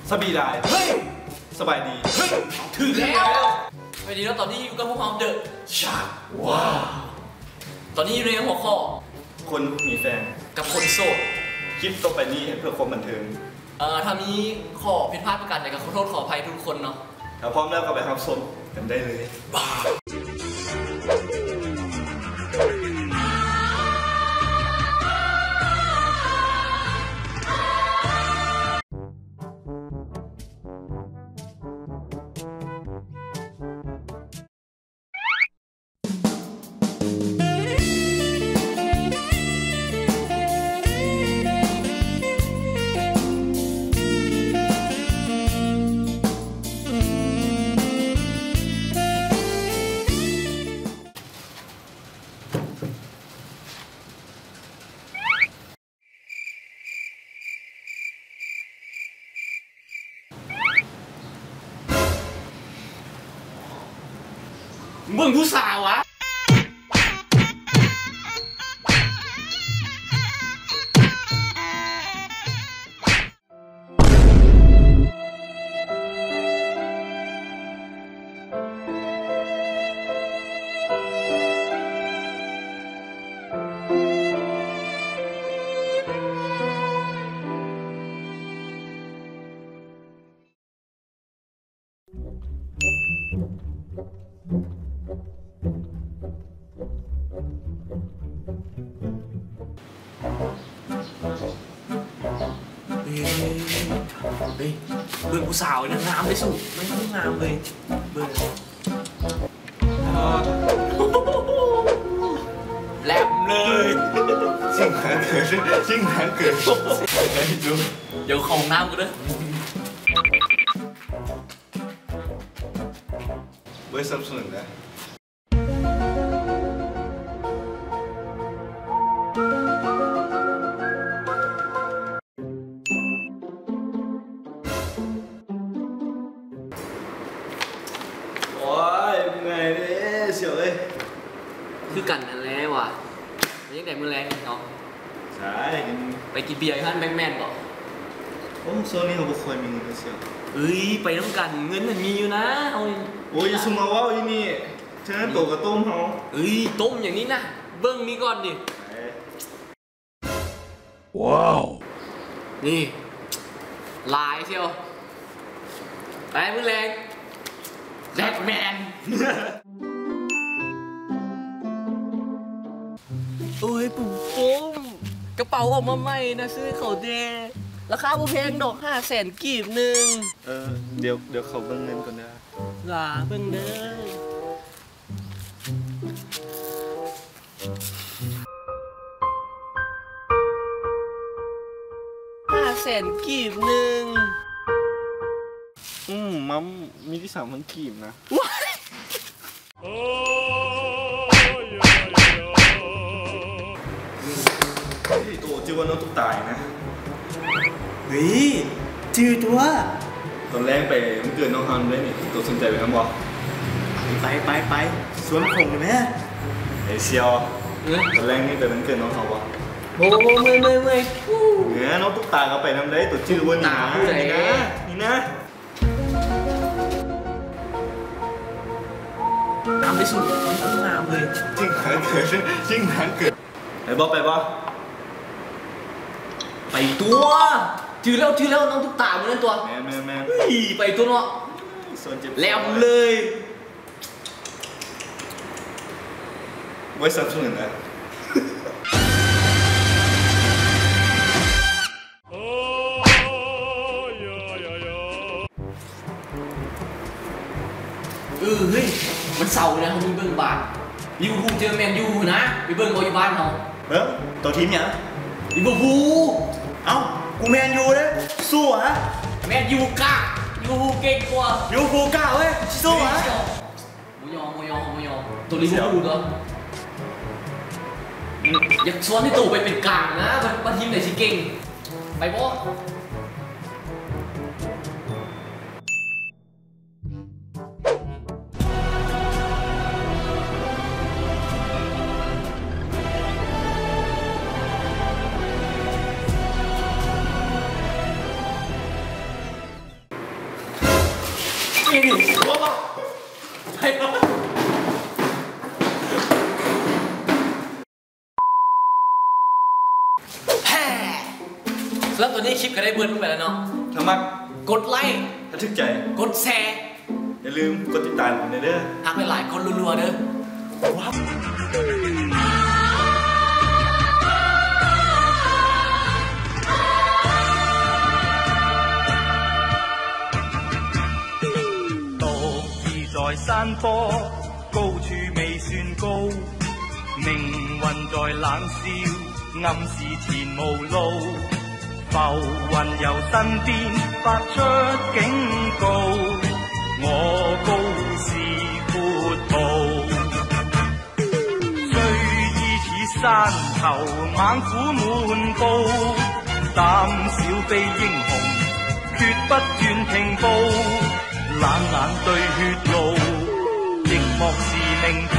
สบีได้เฮ้ยสบายดีเฮ้ยถึงแล้วไปดีแล้วตอนนี้อยู่กับพวกเราเดอะชาว้าวตอนนี้อยู่ในหัวข้อคนมีแฟนกับคนโสดคลิปต่อไปนี้เพื่อความบันเทิงถ้ามีข้อผิดพลาดประการใดก็ขอโทษขออภัยทุกคนเนาะถ้าพร้อมแล้วก็ไปรับชมกันได้เลยบ้ามึงผู้สาววะเบิ่งผู้สาวนะงามเลยสุดไม่ต้องงามเลยเบิ่งแหลมเลยสิ่งนั้นเกิดเดี๋ยวของน้ำกันเลยเบอร์ซัมซุงนะคือกันนั่นแหละว่ะยังแต่มือแรงเนาะใช่ไปกินเบียร์ท่านแบงค์แมนก่อนโอ้โซนี่เขาบุคคลมีเงินเสียเอ้ยไปน้ำกันเงินมันมีอยู่นะเอาโอ้ยสมมติว่าอีนี่เธอโตกับต้มเขาเอ้ยต้มอย่างนี้นะเบิ้งนี่ก่อนดิว้าวนี่ลายเชียวไปมือแรงแบงค์แมนโอ้ยปุ๊บกระเป๋าออกมาใหม่นะซื้อเขาเดราคาแพงดอก500,000 กีบหนึ่งเดี๋ยวเขาเบิ่งเงินก่อนนะลาเบิ่งเด้อ500,000 กีบหนึ่งมัมมีที่3,000 กีบนะจือว่าน้องตุ๊กตายนะเฮ้ยจือตัวตอนแรกไปมันเกิดน้องฮันได้นี่ตัวสนใจไปทั้งบอกไปสวนผมเลยไหมไอเซียวตอนแรกนี่ไปมันเกิดน้องเขาวะโอ้เมื่อยเนี่ยน้องตุ๊กตาเขาไปน้ำได้ตัวจือว่านี่นะงามที่สุดงามเลยจริงเกิดไปบ่ไปตัวจือแล้วน้องตุ๊กตาเหมือนตัวแม่ไปตัวเนาะแหลมเลยไว้ซับซ้อนนะเฮ้ยมันเศร้านะเขามีเบิ้งบ้านลิเวอร์พูลเจอแมนยูนะไปเบิ้งบอลอยู่บ้านเขาตัวทีมเนี่ยลิเวอร์พูลเอ้ากูแมนยูเลยสู้ฮะแมนยูก้าลิเวอร์พูลเก่งกว่าลิเวอร์พูลก้าเว้ยสู้ฮะโมยอตัวลิเวอร์พูลเหรออยากชวนให้ตู่ไปเป็นกลางนะว่าทีมไหนสิเก่งไปบ่ เ你说吧，係咯。แล้วตัวนี้คลิปก็ได้เบิร์นไปแล้วเนาะ ถ้ามัก กดไลค์ ถ้าทึกใจ กดแชร์ อย่าลืมกดติดตามผมเด้อ ทักไปหลายคนรัวๆเด้อว้าว在山坡高處未算高，命運在冷笑，暗示前無路。浮雲由身邊發出警告，我高是闊途。雖依似山頭猛虎滿布，膽小非英雄，決不願停步。冷眼對血路，亦莫是命途。